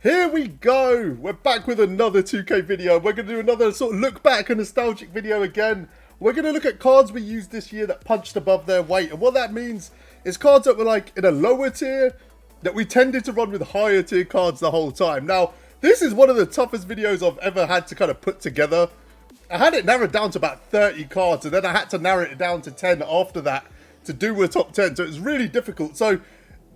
Here we go! We're back with another 2K video. We're going to do another sort of look back and nostalgic video again. We're going to look at cards we used this year that punched above their weight. And what that means is cards that were like in a lower tier that we tended to run with higher tier cards the whole time. Now, this is one of the toughest videos I've ever had to kind of put together. I had it narrowed down to about 30 cards and then I had to narrow it down to 10 after that to do a top 10. So it's really difficult. So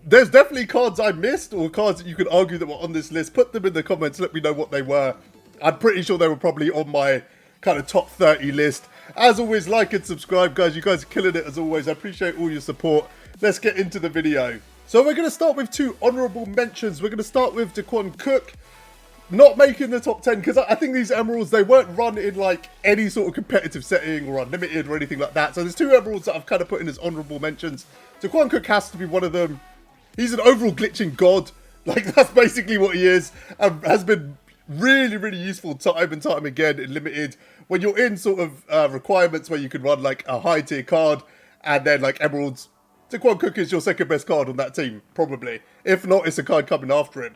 there's definitely cards I missed or cards that you could argue that were on this list. Put them in the comments, let me know what they were. I'm pretty sure they were probably on my kind of top 30 list. As always, like and subscribe, guys. You guys are killing it as always. I appreciate all your support. Let's get into the video. So we're going to start with two honourable mentions. We're going to start with Daquan Cook not making the top 10 because I think these emeralds, they weren't run in like any sort of competitive setting or unlimited or anything like that. So there's two emeralds that I've kind of put in as honourable mentions. Daquan Cook has to be one of them. He's an overall glitching god. Like, that's basically what he is. And has been really, really useful time and time again in limited. When you're in sort of requirements where you can run like a high tier card and then like emeralds, Daquan Cook is your second best card on that team, probably. If not, it's a card coming after him.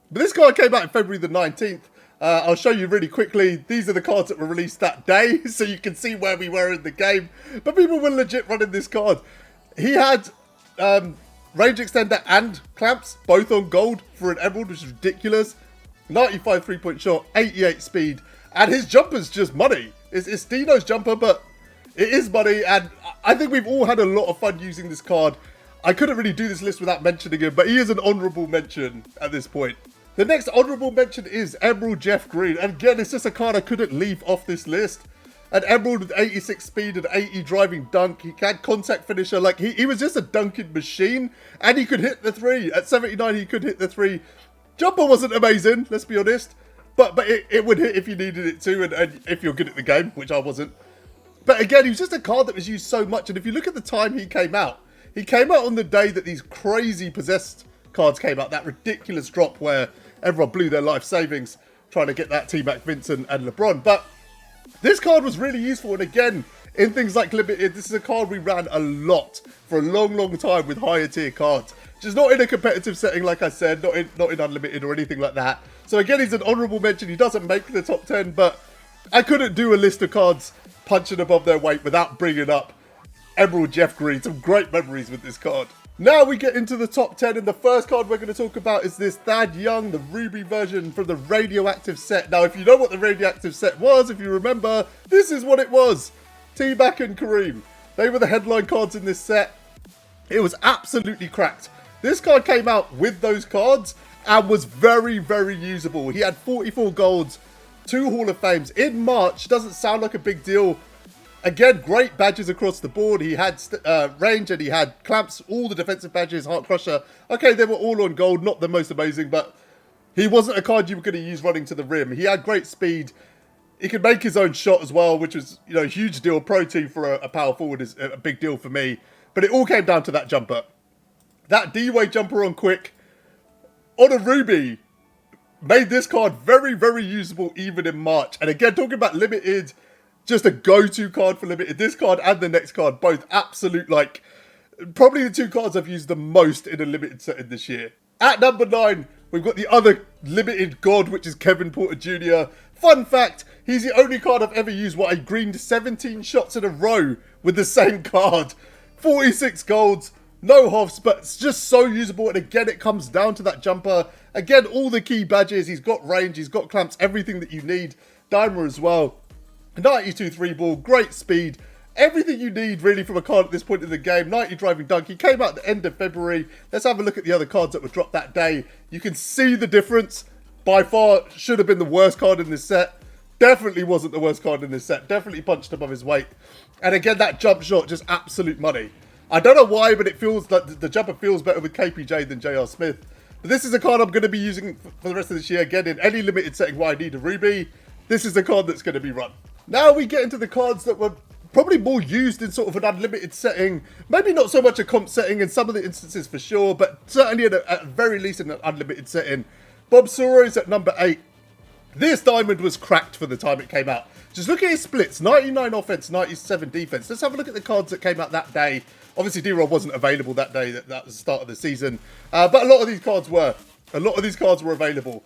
But this card came out in February the 19th. I'll show you really quickly. These are the cards that were released that day, so you can see where we were in the game. But people were legit running this card. He had range extender and clamps, both on gold for an emerald, which is ridiculous. 95 3-point shot, 88 speed, and his jumper's just money. It's Dino's jumper, but it is money, and I think we've all had a lot of fun using this card. I couldn't really do this list without mentioning him, but he is an honourable mention at this point. The next honourable mention is Emerald Jeff Green, and again, it's just a card I couldn't leave off this list. An emerald with 86 speed and 80 driving dunk. He had contact finisher. Like, he was just a dunking machine. And he could hit the three. At 79, he could hit the three. Jumper wasn't amazing, let's be honest. But it would hit if you needed it to. And if you're good at the game, which I wasn't. But again, he was just a card that was used so much. And if you look at the time he came out on the day that these crazy possessed cards came out. That ridiculous drop where everyone blew their life savings trying to get that T-Mac Vincent and LeBron. But this card was really useful, and again, in things like limited, this is a card we ran a lot for a long, long time with higher tier cards. Just not in a competitive setting, like I said, not in unlimited or anything like that. So again, he's an honourable mention. He doesn't make the top 10, but I couldn't do a list of cards punching above their weight without bringing up Emerald Jeff Green. Some great memories with this card. Now we get into the top 10, and the first card we're going to talk about is this Thad Young, the Ruby version from the Radioactive set. Now, if you know what the Radioactive set was, if you remember, this is what it was. T-Mac and Kareem. They were the headline cards in this set. It was absolutely cracked. This card came out with those cards and was very, very usable. He had 44 golds, 2 Hall of Fames. In March, doesn't sound like a big deal. Again, great badges across the board. He had range and he had clamps, all the defensive badges, Heart Crusher. Okay, they were all on gold, not the most amazing, but he wasn't a card you were going to use running to the rim. He had great speed. He could make his own shot as well, which was, you know, a huge deal. Pro team for a power forward is a big deal for me. But it all came down to that jumper. That D-Way jumper on quick on a Ruby made this card very, very usable even in March. And again, talking about limited, just a go-to card for limited. This card and the next card, both absolute, like, probably the two cards I've used the most in a limited setting this year. At number 9, we've got the other limited god, which is Kevin Porter Jr. Fun fact, he's the only card I've ever used where I greened 17 shots in a row with the same card. 46 golds, no hoffs, but it's just so usable. And again, it comes down to that jumper. Again, all the key badges. He's got range, he's got clamps, everything that you need. Dimer as well. 92 3-ball, great speed, everything you need really from a card at this point in the game. 90 driving dunk. He came out at the end of February. Let's have a look at the other cards that were dropped that day. You can see the difference. By far, should have been the worst card in this set. Definitely wasn't the worst card in this set. Definitely punched above his weight. And again, that jump shot, just absolute money. I don't know why, but it feels like the jumper feels better with KPJ than JR Smith. But this is a card I'm going to be using for the rest of this year. Again, in any limited setting where I need a Ruby, this is the card that's going to be run. Now we get into the cards that were probably more used in sort of an unlimited setting. Maybe not so much a comp setting in some of the instances for sure, but certainly at very least in an unlimited setting. Bob Soros at number 8. This diamond was cracked for the time it came out. Just look at his splits. 99 offense, 97 defense. Let's have a look at the cards that came out that day. Obviously, D-Rob wasn't available that day. That was the start of the season. But a lot of these cards were. A lot of these cards were available.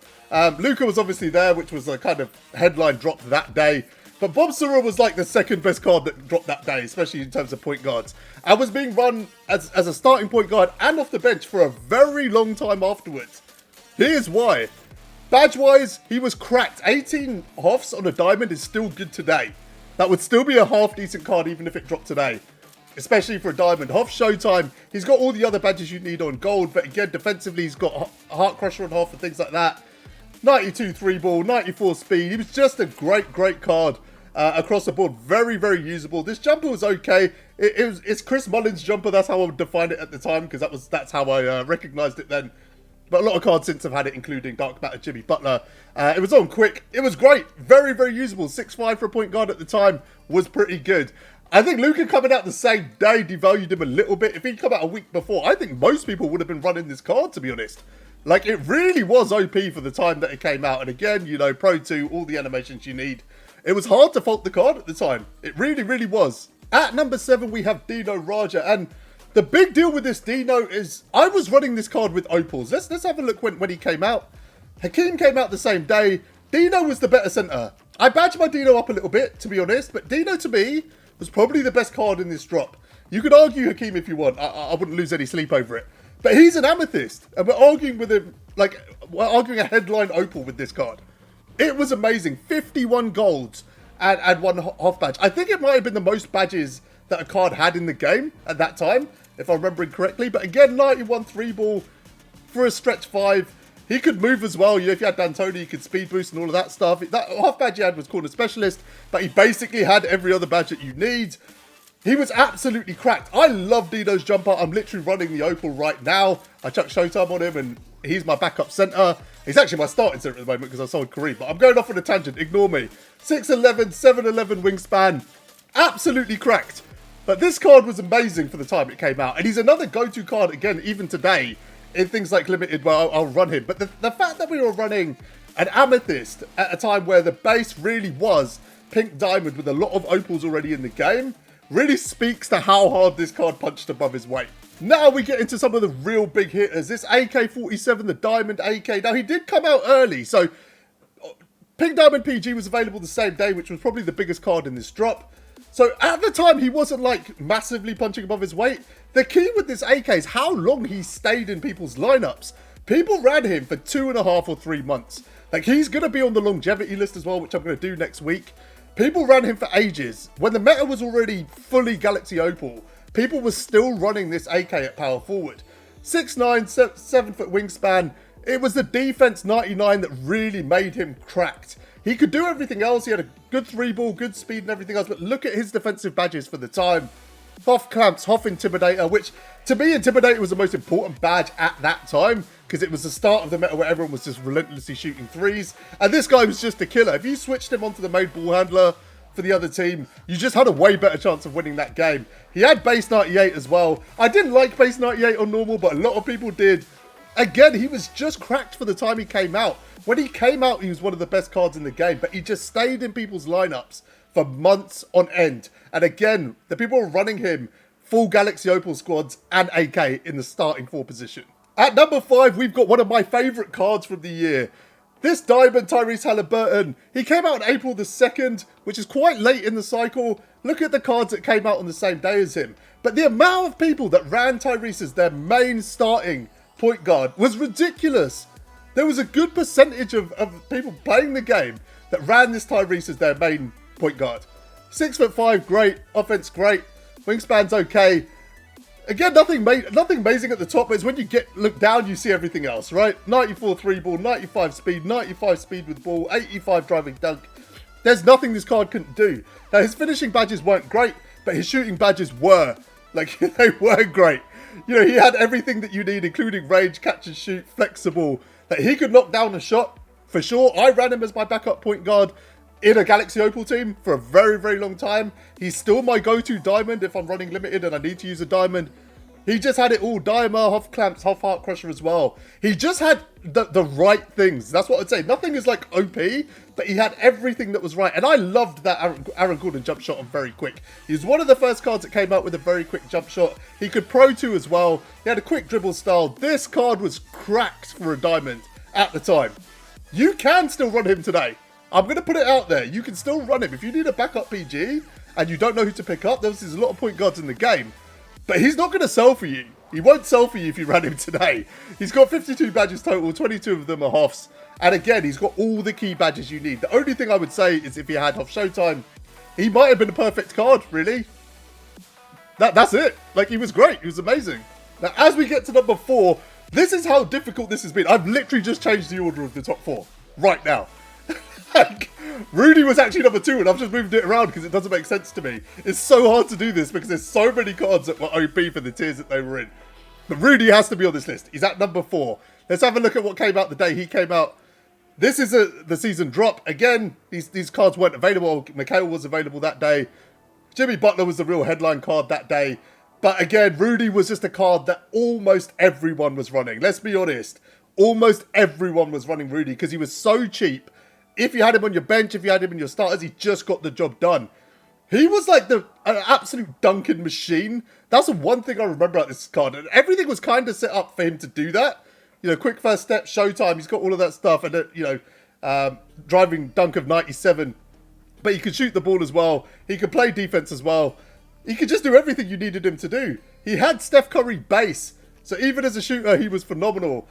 Luka was obviously there, which was a kind of headline drop that day. But Bob Sura was like the second best card that dropped that day, especially in terms of point guards. And was being run as a starting point guard and off the bench for a very long time afterwards. Here's why. Badge-wise, he was cracked. 18 Hoffs on a diamond is still good today. That would still be a half-decent card even if it dropped today. Especially for a diamond. Hoff Showtime, he's got all the other badges you need on gold. But again, defensively, he's got Heart Crusher on Hoff and things like that. 92 3-ball, 94 speed. He was just a great, great card across the board. Very, very usable. This jumper was okay. It's Chris Mullins' jumper. That's how I would define it at the time because that's how I recognised it then. But a lot of cards since have had it, including Dark Matter, Jimmy Butler. It was on quick. It was great. Very, very usable. 6'5" for a point guard at the time was pretty good. I think Luka coming out the same day devalued him a little bit. If he'd come out a week before, I think most people would have been running this card, to be honest. Like, it really was OP for the time that it came out. And again, you know, Pro 2, all the animations you need. It was hard to fault the card at the time. It really, really was. At number 7, we have Dino Raja. And the big deal with this Dino is I was running this card with opals. Let's have a look when he came out. Hakeem came out the same day. Dino was the better center. I badged my Dino up a little bit, to be honest. But Dino, to me, was probably the best card in this drop. You could argue Hakeem if you want. I wouldn't lose any sleep over it. But he's an amethyst. And we're arguing with him, like, we're arguing a headline opal with this card. It was amazing. 51 golds and 1 Hoff badge. I think it might have been the most badges that a card had in the game at that time, if I'm remembering correctly. But again, 91 3-ball for a stretch 5. He could move as well. You know, if you had D'Antoni, you could speed boost and all of that stuff. That Hoff badge he had was called a specialist, but he basically had every other badge that you need. He was absolutely cracked. I love Dino's jumper. I'm literally running the opal right now. I chucked Showtime on him, and he's my backup center. He's actually my starting center at the moment because I sold Kareem, but I'm going off on a tangent. Ignore me. 6'11", 7'11" wingspan. Absolutely cracked. But this card was amazing for the time it came out. And he's another go-to card, again, even today, in things like Limited, where I'll run him. But the fact that we were running an Amethyst at a time where the base really was Pink Diamond with a lot of opals already in the game really speaks to how hard this card punched above his weight. Now we get into some of the real big hitters. This AK-47, the Diamond AK. Now, he did come out early, so Pink Diamond PG was available the same day, which was probably the biggest card in this drop. So at the time, he wasn't like massively punching above his weight. The key with this AK is how long he stayed in people's lineups. People ran him for 2.5 or 3 months. Like, he's going to be on the longevity list as well, which I'm going to do next week. People ran him for ages. When the meta was already fully Galaxy Opal, people were still running this AK at power forward. 6'9", 7-foot wingspan. It was the defense 99 that really made him cracked. He could do everything else. He had a good 3-ball, good speed and everything else. But look at his defensive badges for the time. Hoff Clamps, Hoff Intimidator, which to me, Intimidator was the most important badge at that time because it was the start of the meta where everyone was just relentlessly shooting threes. And this guy was just a killer. If you switched him onto the main ball handler for the other team, you just had a way better chance of winning that game. He had base 98 as well. I didn't like base 98 on normal, but a lot of people did. Again, he was just cracked for the time he came out. When he came out, he was one of the best cards in the game, but he just stayed in people's lineups for months on end. And again, the people were running him full Galaxy Opal squads and AK in the starting 4 position. At number 5, we've got one of my favourite cards from the year. This Diamond Tyrese Halliburton. He came out on April the 2nd, which is quite late in the cycle. Look at the cards that came out on the same day as him. But the amount of people that ran Tyrese as their main starting point guard was ridiculous. There was a good percentage of people playing the game that ran this Tyrese as their main point guard. 6'5", great. Offense, great. Wingspan's okay. Again, nothing amazing at the top, but it's when you look down, you see everything else, right? 94 3-ball, 95 speed, 95 speed with ball, 85 driving dunk. There's nothing this card couldn't do. Now, his finishing badges weren't great, but his shooting badges were. Like, they were great. You know, he had everything that you need, including range, catch and shoot, flexible. Like, he could knock down a shot, for sure. I ran him as my backup point guard in a Galaxy Opal team for a very, very long time. He's still my go-to diamond if I'm running limited and I need to use a diamond. He just had it all. Dimer, Hoff Clamps, Hoff Heart Crusher as well. He just had the right things. That's what I'd say. Nothing is like OP, but he had everything that was right. And I loved that Aaron Gordon jump shot on very quick. He was one of the first cards that came out with a very quick jump shot. He could Pro 2 as well. He had a quick dribble style. This card was cracked for a diamond at the time. You can still run him today. I'm going to put it out there. You can still run him. If you need a backup PG and you don't know who to pick up, there's a lot of point guards in the game. But he's not going to sell for you. He won't sell for you if you ran him today. He's got 52 badges total, 22 of them are Hoffs. And again, he's got all the key badges you need. The only thing I would say is if he had Hoff Showtime, he might have been a perfect card, really. That's it. Like, he was great. He was amazing. Now, as we get to number 4, this is how difficult this has been. I've literally just changed the order of the top 4 right now. Like, Rudy was actually number 2 and I've just moved it around because it doesn't make sense to me. It's so hard to do this because there's so many cards that were OP for the tiers that they were in. But Rudy has to be on this list. He's at number 4. Let's have a look at what came out the day he came out. This is the season drop. Again, these cards weren't available. Mikhail was available that day. Jimmy Butler was the real headline card that day. But again, Rudy was just a card that almost everyone was running. Let's be honest. Almost everyone was running Rudy because he was so cheap. If you had him on your bench, if you had him in your starters, he just got the job done. He was like an absolute dunking machine. That's the one thing I remember about this card. And everything was kind of set up for him to do that. You know, quick first step, Showtime. He's got all of that stuff. And, you know, driving dunk of 97. But he could shoot the ball as well. He could play defense as well. He could just do everything you needed him to do. He had Steph Curry base. So even as a shooter, he was phenomenal.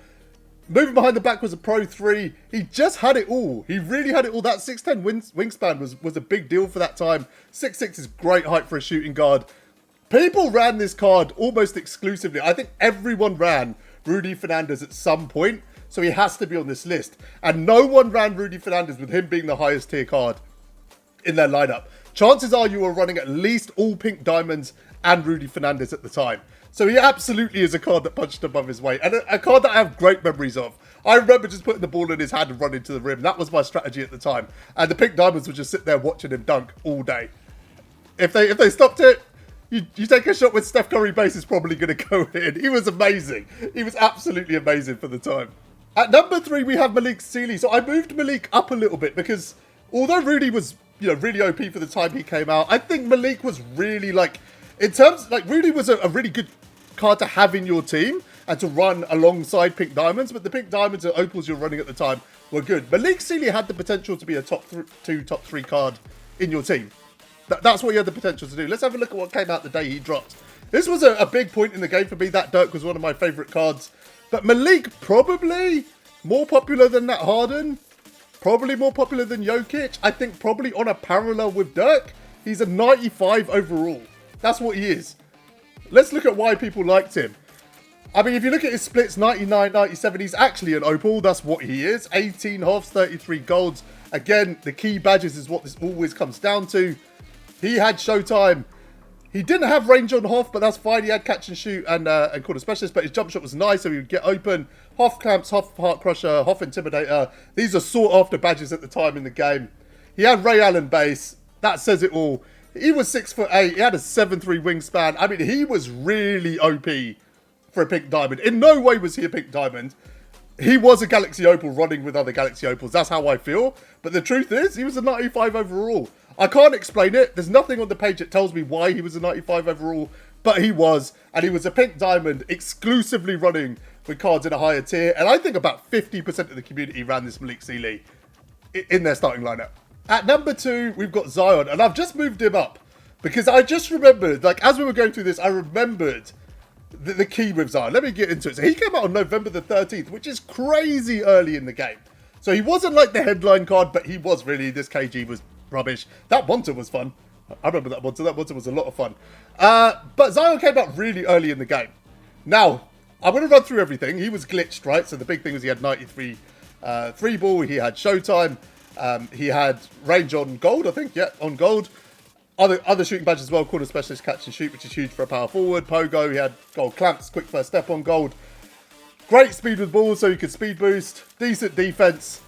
Moving behind the back was a Pro 3. He just had it all. He really had it all. That 6'10 wingspan was a big deal for that time. 6'6 is great height for a shooting guard. People ran this card almost exclusively. I think everyone ran Rudy Fernandez at some point. So he has to be on this list. And no one ran Rudy Fernandez with him being the highest tier card in their lineup. Chances are you were running at least all pink diamonds and Rudy Fernandez at the time. So he absolutely is a card that punched above his weight. And a card that I have great memories of. I remember just putting the ball in his hand and running to the rim. That was my strategy at the time. And the pink diamonds would just sit there watching him dunk all day. If they stopped it, you take a shot with Steph Curry base is probably going to go in. He was amazing. He was absolutely amazing for the time. At number 3, we have Malik Sealy. So I moved Malik up a little bit because although Rudy was, you know, really OP for the time he came out, I think Malik was really like, in terms, like Rudy was a really good card to have in your team and to run alongside pink diamonds, but the pink diamonds and opals you're running at the time were good. Malik Sealy had the potential to be a top 2, top 3 card in your team. That's what he had the potential to do. Let's have a look at what came out the day he dropped. This was a big point in the game for me. That Dirk was one of my favorite cards, but Malik probably more popular than that Harden, probably more popular than Jokic. I think probably on a parallel with Dirk. He's a 95 overall. That's what he is. Let's look at why people liked him. I mean, if you look at his splits, 99, 97, he's actually an opal. That's what he is. 18 Hoffs, 33 golds. Again, the key badges is what this always comes down to. He had Showtime. He didn't have range on Hoff, but that's fine. He had catch and shoot and corner specialist, but his jump shot was nice, so he would get open. Hoff Clamps, Hoff Heart Crusher, Hoff Intimidator. These are sought after badges at the time in the game. He had Ray Allen base. That says it all. He was 6'8". He had a 7'3" wingspan. I mean, he was really OP for a pink diamond. In no way was he a pink diamond. He was a Galaxy Opal running with other Galaxy Opals. That's how I feel. But the truth is, he was a 95 overall. I can't explain it. There's nothing on the page that tells me why he was a 95 overall. But he was. And he was a pink diamond exclusively running with cards in a higher tier. And I think about 50% of the community ran this Malik Sealy in their starting lineup. At number 2, we've got Zion, and I've just moved him up because I just remembered, like, as we were going through this, I remembered the key with Zion. Let me get into it. So he came out on November the 13th, which is crazy early in the game. So he wasn't like the headline card, but he was really, this KG was rubbish. That Monta was fun. I remember that Monta. That Monta was a lot of fun. But Zion came out really early in the game. Now, I'm going to run through everything. He was glitched, right? So the big thing was he had 93 3 ball. He had Showtime. He had range on gold, I think. Yeah, on gold. Other shooting badges as well. Corner specialist, catch and shoot, which is huge for a power forward. Pogo, he had gold clamps, quick first step on gold. Great speed with balls, so you could speed boost. Decent defense.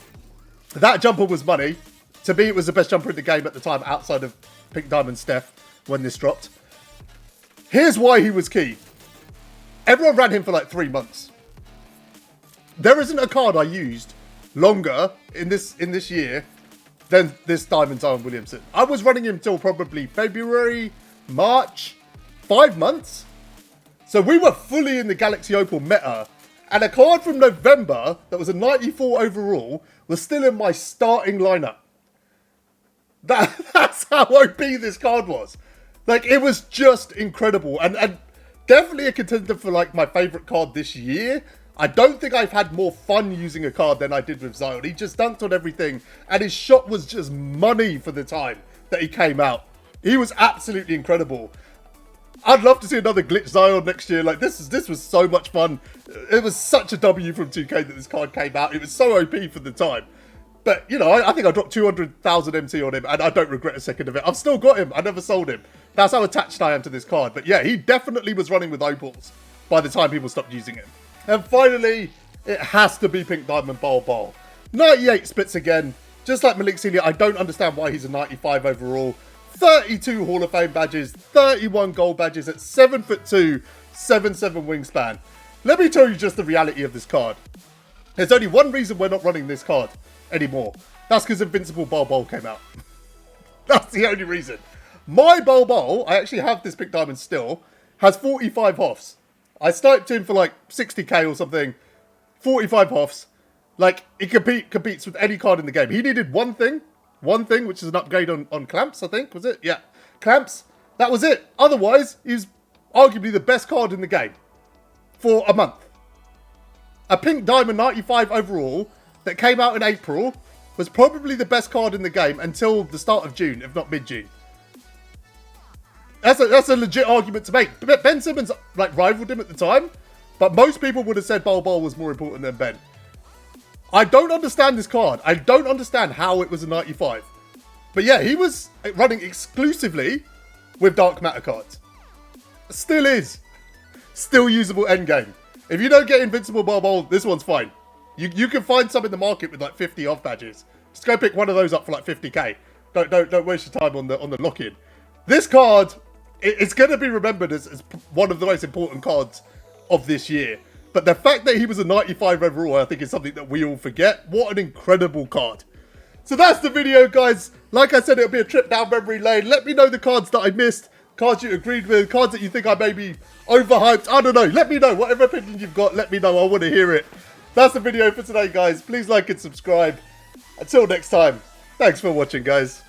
That jumper was money. To me, it was the best jumper in the game at the time, outside of Pink Diamond Steph, when this dropped. Here's why he was key. everyone ran him for like 3 months. There isn't a card I used longer in this year than this Diamond Zion Williamson. I was running him till probably February, March, 5 months. So we were fully in the Galaxy Opal meta. And a card from November that was a 94 overall was still in my starting lineup. That's how OP this card was. Like, it was just incredible. And definitely a contender for, like, my favourite card this year. I don't think I've had more fun using a card than I did with Zion. He just dunked on everything. And his shot was just money for the time that he came out. He was absolutely incredible. I'd love to see another glitch Zion next year. Like, this was so much fun. It was such a W from 2K that this card came out. It was so OP for the time. But, you know, I think I dropped 200,000 MT on him, and I don't regret a second of it. I've still got him. I never sold him. That's how attached I am to this card. But yeah, he definitely was running with opals by the time people stopped using him. And finally, it has to be Pink Diamond Bol. 98 splits again. Just like Malik Senior, I don't understand why he's a 95 overall. 32 Hall of Fame badges, 31 gold badges at 7'2", 7'7" wingspan. Let me tell you just the reality of this card. There's only one reason we're not running this card anymore. That's because Invincible Bol came out. That's the only reason. My Bol, I actually have this Pink Diamond still, has 45 Hoffs. I sniped him for like 60k or something. 45 Hoffs. Like, he competes with any card in the game. He needed one thing, which is an upgrade on Clamps, I think, was it? Yeah, Clamps. That was it. Otherwise, he's arguably the best card in the game for a month. A Pink Diamond 95 overall that came out in April was probably the best card in the game until the start of June, if not mid-June. That's a legit argument to make. Ben Simmons like rivaled him at the time, but most people would have said Bol was more important than Ben. I don't understand this card. I don't understand how it was a 95. But yeah, he was running exclusively with Dark Matter cards. Still is. Still usable endgame. If you don't get Invincible Bol, this one's fine. You can find some in the market with like 50 off badges. Just go pick one of those up for like 50k. Don't waste your time on the lock-in. This card, it's going to be remembered as one of the most important cards of this year. But the fact that he was a 95 overall, I think is something that we all forget. What an incredible card. So that's the video, guys. Like I said, it'll be a trip down memory lane. Let me know the cards that I missed, cards you agreed with, cards that you think I may be overhyped. I don't know. Let me know. Whatever opinion you've got, let me know. I want to hear it. That's the video for today, guys. Please like and subscribe. Until next time, thanks for watching, guys.